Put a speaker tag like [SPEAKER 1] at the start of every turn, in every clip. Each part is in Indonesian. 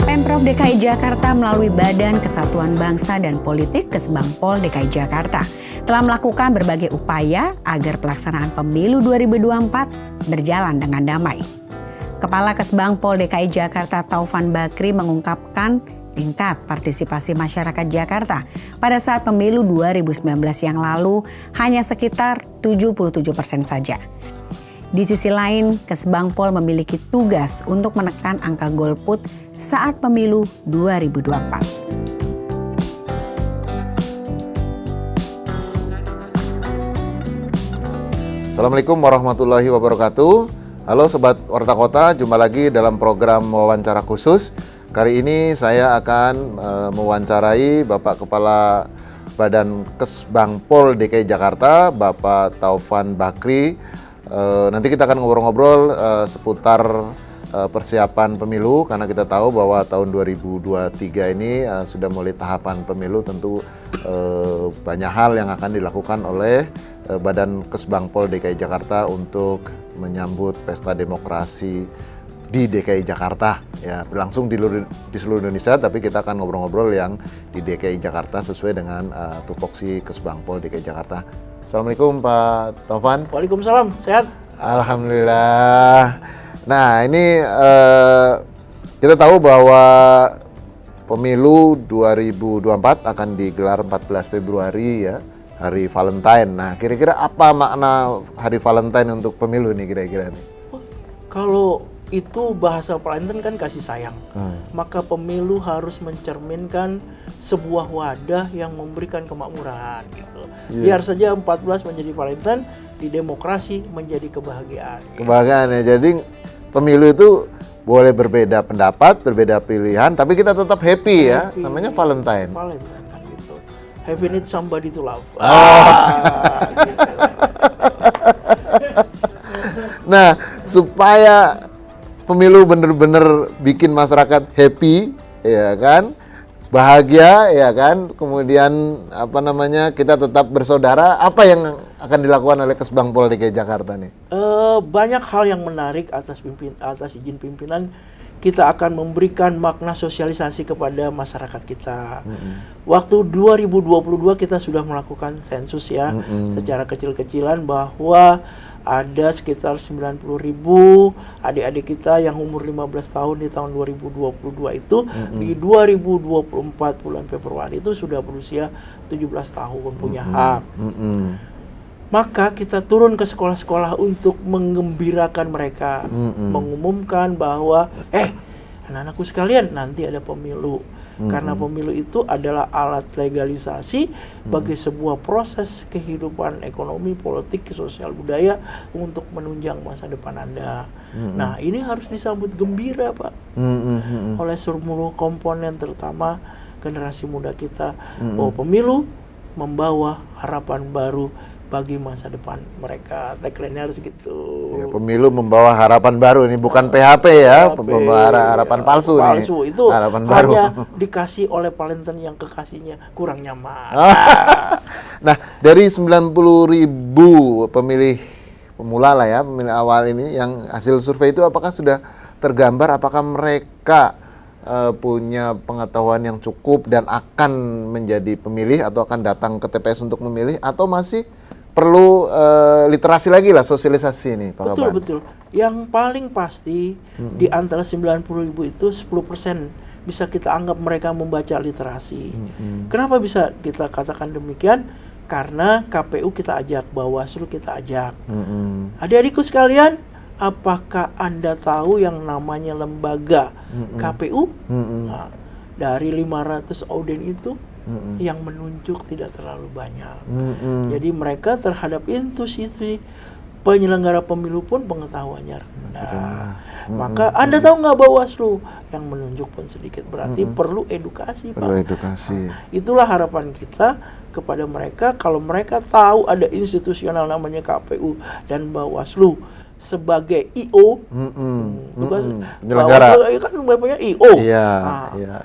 [SPEAKER 1] Pemprov DKI Jakarta melalui Badan Kesatuan Bangsa dan Politik Kesbangpol DKI Jakarta telah melakukan berbagai upaya agar pelaksanaan pemilu 2024 berjalan dengan damai. Kepala Kesbangpol DKI Jakarta Taufan Bakri mengungkapkan tingkat partisipasi masyarakat Jakarta pada saat pemilu 2019 yang lalu hanya sekitar 77% saja. Di sisi lain, Kesbangpol memiliki tugas untuk menekan angka golput saat pemilu 2024.
[SPEAKER 2] Assalamualaikum warahmatullahi wabarakatuh. Halo Sobat Warta Kota, jumpa lagi dalam program wawancara khusus. Kali ini saya akan mewawancarai Bapak Kepala Badan Kesbangpol DKI Jakarta, Bapak Taufan Bakri. Nanti kita akan ngobrol-ngobrol seputar persiapan pemilu, karena kita tahu bahwa tahun 2023 ini sudah mulai tahapan pemilu. Tentu banyak hal yang akan dilakukan oleh Badan Kesbangpol DKI Jakarta untuk menyambut pesta demokrasi di DKI Jakarta, ya berlangsung di seluruh Indonesia, tapi kita akan ngobrol-ngobrol yang di DKI Jakarta sesuai dengan tupoksi Kesbangpol DKI Jakarta. Assalamualaikum Pak Taufan.
[SPEAKER 3] Waalaikumsalam, sehat?
[SPEAKER 2] Alhamdulillah. Nah ini kita tahu bahwa pemilu 2024 akan digelar 14 Februari ya, hari Valentine. Nah kira-kira apa makna hari Valentine untuk pemilu nih kira-kira nih?
[SPEAKER 3] Kalau itu bahasa Valentine kan kasih sayang, maka pemilu harus mencerminkan sebuah wadah yang memberikan kemakmuran gitu. Biar saja 14 menjadi Valentine, di demokrasi menjadi kebahagiaan.
[SPEAKER 2] Kebahagiaan ya, jadi pemilu itu boleh berbeda pendapat, berbeda pilihan, tapi kita tetap happy ya, namanya Valentine.
[SPEAKER 3] Valentine kan gitu, having need somebody to love.
[SPEAKER 2] Gitu. Nah, supaya pemilu benar-benar bikin masyarakat happy, ya kan, bahagia, ya kan, kemudian kita tetap bersaudara. Apa yang akan dilakukan oleh Kesbangpol DKI Jakarta nih?
[SPEAKER 3] Banyak hal yang menarik atas izin pimpinan. Kita akan memberikan makna sosialisasi kepada masyarakat kita. Waktu 2022 kita sudah melakukan sensus ya, secara kecil-kecilan, bahwa ada sekitar 90.000 adik-adik kita yang umur 15 tahun di tahun 2022 itu di 2024 bulan Februari itu sudah berusia 17 tahun, punya hak. Maka kita turun ke sekolah-sekolah untuk menggembirakan mereka, mengumumkan bahwa anak-anakku sekalian, nanti ada pemilu. Karena pemilu itu adalah alat legalisasi bagi sebuah proses kehidupan ekonomi, politik, sosial, budaya untuk menunjang masa depan Anda. Nah, ini harus disambut gembira, Pak, oleh seluruh komponen, terutama generasi muda kita, bahwa pemilu membawa harapan baru bagi masa depan mereka. Tagline-nya harus gitu.
[SPEAKER 2] Ya, pemilu membawa harapan baru, ini bukan PHP ya, membawa harapan palsu nih.
[SPEAKER 3] Palsu itu
[SPEAKER 2] harapan
[SPEAKER 3] hanya
[SPEAKER 2] baru
[SPEAKER 3] dikasih oleh Valentine yang kekasihnya kurang nyaman.
[SPEAKER 2] Nah, dari 90.000 pemilih pemula lah ya, pemilih awal ini, yang hasil survei itu apakah sudah tergambar apakah mereka punya pengetahuan yang cukup dan akan menjadi pemilih atau akan datang ke TPS untuk memilih, atau masih perlu literasi lagi lah, sosialisasi ini Pak Kaban?
[SPEAKER 3] Betul. Yang paling pasti di antara 90.000 itu 10% bisa kita anggap mereka membaca literasi. Kenapa bisa kita katakan demikian? Karena KPU kita ajak, Bawaslu kita ajak. Adik-adikku sekalian, apakah Anda tahu yang namanya lembaga KPU? Nah, dari 500 auden itu yang menunjuk tidak terlalu banyak. Jadi mereka terhadap institusi penyelenggara pemilu pun pengetahuannya rendah. Maka Anda tahu nggak Bawaslu yang menunjuk pun sedikit, berarti perlu edukasi, Pak.
[SPEAKER 2] Perlu edukasi.
[SPEAKER 3] Itulah harapan kita kepada mereka. Kalau mereka tahu ada institusional namanya KPU dan Bawaslu sebagai IO, tugas
[SPEAKER 2] penyelenggara
[SPEAKER 3] kan bapaknya IO.
[SPEAKER 2] Iya.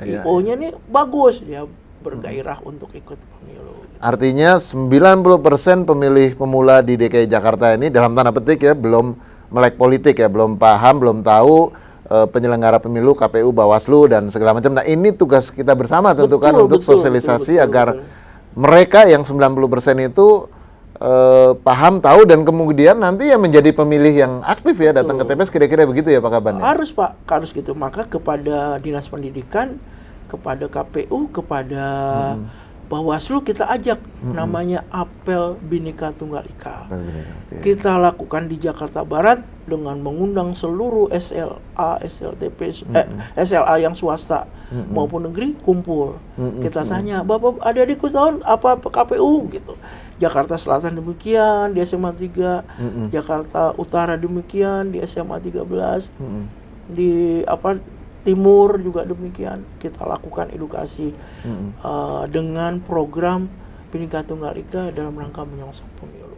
[SPEAKER 3] IO-nya nih bagus, dia bergairah untuk ikut pemilu.
[SPEAKER 2] Artinya 90% pemilih pemula di DKI Jakarta ini dalam tanda petik ya belum melek politik ya, belum paham, belum tahu penyelenggara pemilu, KPU, Bawaslu dan segala macam. Nah, ini tugas kita bersama tentu kan untuk sosialisasi agar mereka yang 90% itu paham, tahu, dan kemudian nanti yang menjadi pemilih yang aktif ya datang ke TPS, kira-kira begitu ya Pak Kaban?
[SPEAKER 3] Harus Pak, harus gitu. Maka kepada Dinas Pendidikan, kepada KPU, kepada Bawaslu kita ajak namanya Apel Bhinneka Tunggal Ika. Kita lakukan di Jakarta Barat dengan mengundang seluruh SLA, SLTP, SLA yang swasta maupun negeri kumpul. Kita tanya, Bapak adik-adikku tahun apa KPU gitu. Jakarta Selatan demikian di SMA 3, Jakarta Utara demikian di SMA 13, di Timur juga demikian. Kita lakukan edukasi dengan program Bhinneka Tunggal Ika dalam rangka menyongsong pemilu.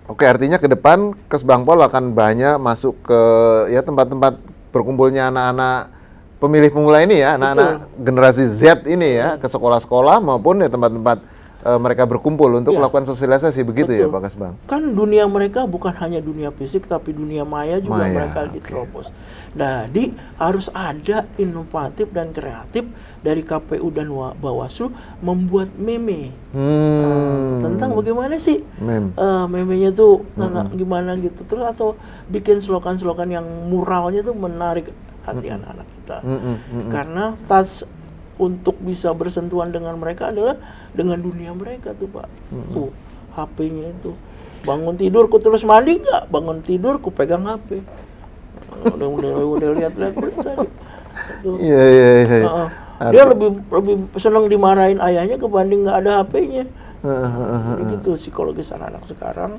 [SPEAKER 2] Oke, artinya ke depan Kesbangpol akan banyak masuk ke ya tempat-tempat berkumpulnya anak-anak pemilih pemula ini ya, anak-anak generasi Z ini ya, ke sekolah-sekolah maupun ya tempat-tempat mereka berkumpul untuk melakukan sosialisasi, begitu ya Pak Kesbang?
[SPEAKER 3] Kan dunia mereka bukan hanya dunia fisik, tapi dunia maya juga mereka diterobos. Jadi harus ada inovatif dan kreatif dari KPU dan Bawaslu membuat meme tentang bagaimana sih memenya tuh tentang gimana gitu, terus atau bikin slogan-slogan yang muralnya tuh menarik hati anak-anak kita. Karena untuk bisa bersentuhan dengan mereka adalah dengan dunia mereka tuh Pak. Tuh HP-nya itu. Bangun tidur ku terus mandi nggak? Bangun tidur ku pegang HP. Udah lihat-lihat berita.
[SPEAKER 2] Iya.
[SPEAKER 3] Dia lebih senang dimarahin ayahnya kebanding nggak ada HP-nya. Begitu psikologis anak-anak sekarang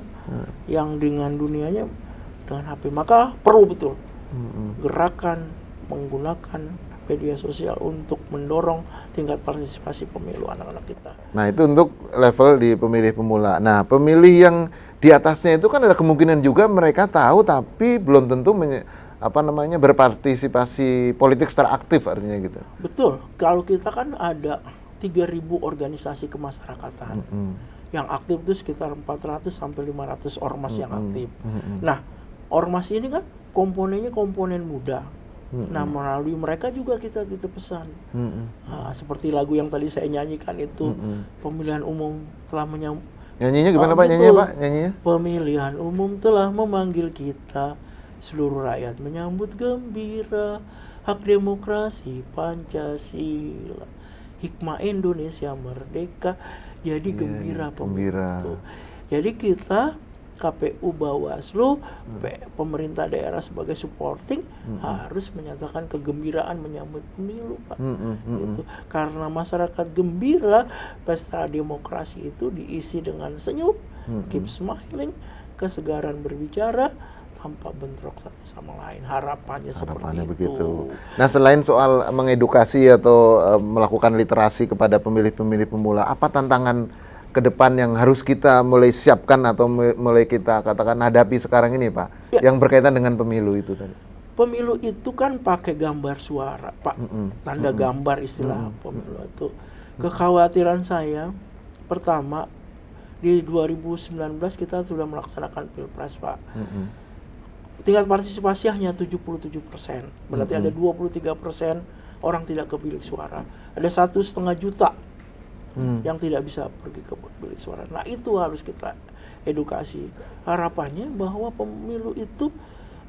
[SPEAKER 3] yang dengan dunianya dengan HP. Maka perlu betul gerakan menggunakan media sosial untuk mendorong tingkat partisipasi pemilu anak-anak kita.
[SPEAKER 2] Nah, itu untuk level di pemilih pemula. Nah, pemilih yang di atasnya itu kan ada kemungkinan juga mereka tahu tapi belum tentu berpartisipasi politik secara aktif, artinya gitu.
[SPEAKER 3] Betul. Kalau kita kan ada 3.000 organisasi kemasyarakatan. Yang aktif itu sekitar 400 sampai 500 ormas yang aktif. Nah, ormas ini kan komponennya komponen muda. Nah, melalui mereka juga kita pesan. Seperti lagu yang tadi saya nyanyikan itu, pemilihan umum telah
[SPEAKER 2] Nyanyinya gimana Pak? Nyanyinya?
[SPEAKER 3] Pemilihan umum telah memanggil kita, seluruh rakyat menyambut gembira, hak demokrasi Pancasila, hikmah Indonesia merdeka, jadi gembira pemilu. Jadi kita KPU, Bawaslu, pemerintah daerah sebagai supporting harus menyatakan kegembiraan menyambut pemilu, Pak. Gitu. Karena masyarakat gembira, pesta demokrasi itu diisi dengan senyum, keep smiling, kesegaran berbicara tanpa bentrok satu sama lain. Harapannya seperti
[SPEAKER 2] begitu. Nah, selain soal mengedukasi atau melakukan literasi kepada pemilih-pemilih pemula, apa tantangan ke depan yang harus kita mulai siapkan atau mulai kita katakan hadapi sekarang ini Pak, yang berkaitan dengan pemilu itu tadi?
[SPEAKER 3] Pemilu itu kan pakai gambar suara Pak, tanda gambar istilah pemilu itu. Kekhawatiran saya, pertama di 2019 kita sudah melaksanakan Pilpres Pak. Tingkat partisipasi hanya 77%, berarti ada 23% orang tidak ke bilik suara. Ada 1,5 juta yang tidak bisa pergi ke bilik suara. Nah, itu harus kita edukasi. Harapannya bahwa pemilu itu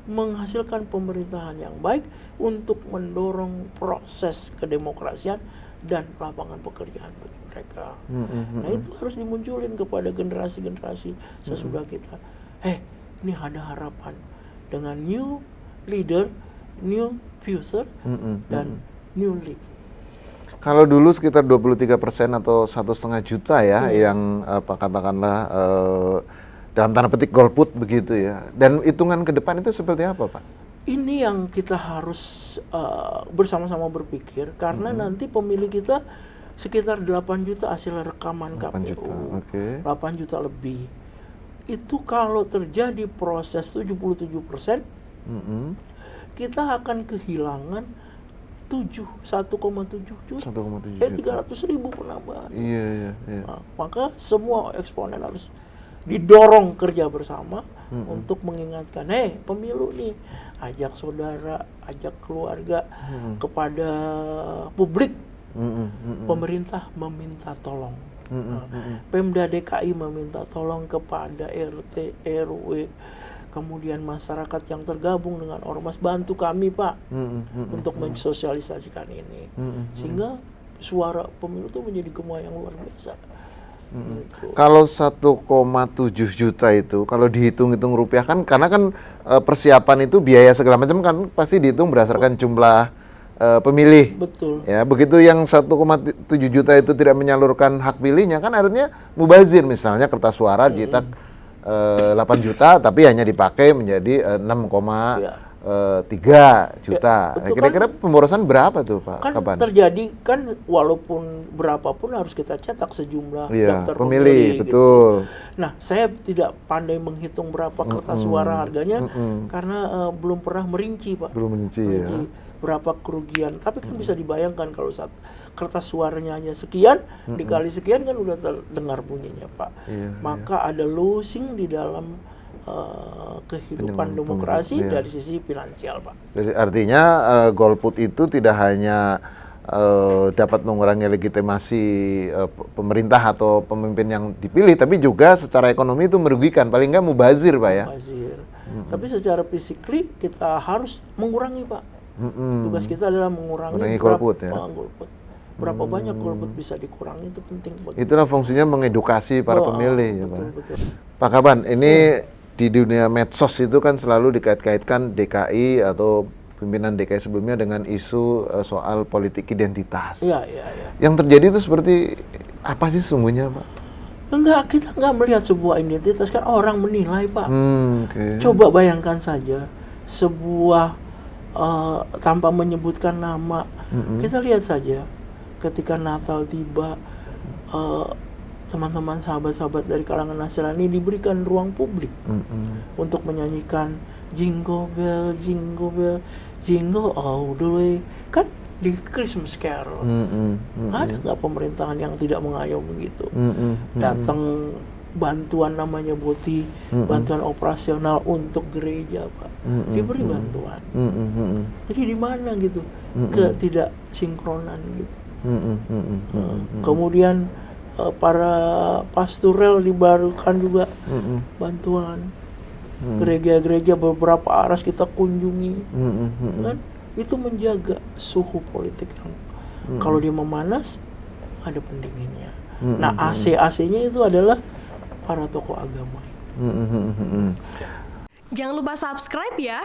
[SPEAKER 3] menghasilkan pemerintahan yang baik untuk mendorong proses kedemokrasian dan lapangan pekerjaan bagi mereka. Nah, itu harus dimunculin kepada generasi-generasi sesudah kita. Ini ada harapan dengan new leader, new future, dan new league.
[SPEAKER 2] Kalau dulu sekitar 23% atau 1,5 juta ya yang katakanlah dalam tanda petik golput begitu ya. Dan hitungan ke depan itu seperti apa Pak?
[SPEAKER 3] Ini yang kita harus bersama-sama berpikir karena nanti pemilih kita sekitar 8 juta hasil rekaman
[SPEAKER 2] 8
[SPEAKER 3] KPU.
[SPEAKER 2] Juta.
[SPEAKER 3] 8 juta lebih. Itu kalau terjadi proses 77%, kita akan kehilangan 1,7 juta. 300.000 penambahan.
[SPEAKER 2] Iya.
[SPEAKER 3] Nah, maka semua eksponen harus didorong kerja bersama untuk mengingatkan, pemilu nih, ajak saudara, ajak keluarga, kepada publik. Pemerintah meminta tolong. Pemda DKI meminta tolong kepada RT, RW, kemudian masyarakat yang tergabung dengan ormas, bantu kami Pak untuk mensosialisasikan ini, sehingga suara pemilu itu menjadi gema yang luar biasa. Gitu.
[SPEAKER 2] Kalau 1,7 juta itu kalau dihitung-hitung rupiah kan, karena kan persiapan itu biaya segala macam kan pasti dihitung berdasarkan jumlah pemilih.
[SPEAKER 3] Betul.
[SPEAKER 2] Ya, begitu yang 1,7 juta itu tidak menyalurkan hak pilihnya kan artinya mubazir, misalnya kertas suara dicetak 8 juta tapi hanya dipakai menjadi 6,3 juta. Kira-kira pemborosan berapa tuh Pak?
[SPEAKER 3] Kan
[SPEAKER 2] Kapan?
[SPEAKER 3] terjadi kan, walaupun berapapun harus kita cetak sejumlah daftar
[SPEAKER 2] pemilih,
[SPEAKER 3] gitu.
[SPEAKER 2] betul.
[SPEAKER 3] Nah, saya tidak pandai menghitung berapa kertas suara harganya karena belum pernah merinci Pak.
[SPEAKER 2] Belum merinci ya.
[SPEAKER 3] Berapa kerugian. Tapi kan bisa dibayangkan kalau saat kertas suaranya hanya sekian, dikali sekian kan udah terdengar bunyinya Pak. Maka ada losing di dalam kehidupan demokrasi dari sisi finansial Pak.
[SPEAKER 2] Jadi artinya golput itu tidak hanya dapat mengurangi legitimasi pemerintah atau pemimpin yang dipilih, tapi juga secara ekonomi itu merugikan, paling nggak mubazir Pak ya.
[SPEAKER 3] Mubazir. Tapi secara physically kita harus mengurangi Pak. Tugas kita adalah mengurangi
[SPEAKER 2] golput ya.
[SPEAKER 3] Golput. Berapa banyak golput bisa dikurangi itu penting.
[SPEAKER 2] Itulah fungsinya mengedukasi para pemilih ya Pak.
[SPEAKER 3] Betul.
[SPEAKER 2] Pak Kaban, ini di dunia medsos itu kan selalu dikait-kaitkan DKI atau pimpinan DKI sebelumnya dengan isu soal politik identitas.
[SPEAKER 3] Iya.
[SPEAKER 2] Yang terjadi itu seperti apa sih sesungguhnya Pak?
[SPEAKER 3] Enggak, kita nggak melihat sebuah identitas, kan orang menilai Pak.
[SPEAKER 2] Okay.
[SPEAKER 3] Coba bayangkan saja sebuah tanpa menyebutkan nama, kita lihat saja ketika Natal tiba, teman-teman sahabat-sahabat dari kalangan Nasrani diberikan ruang publik untuk menyanyikan Jingle Bell, Jingle Bell, Jingle All the Way, kan di Christmas Carol. Ada nggak pemerintahan yang tidak mengayomi begitu? Datang bantuan namanya BOTI, bantuan operasional untuk gereja Pak, diberi bantuan. Jadi di mana gitu ketidak sinkronan gitu. Kemudian para pastorel dibarukan juga bantuan. Gereja-gereja beberapa aras kita kunjungi, kan itu menjaga suhu politik yang kalau dia memanas ada pendinginnya. Nah AC-nya itu adalah para tokoh agama.
[SPEAKER 4] Jangan lupa subscribe ya.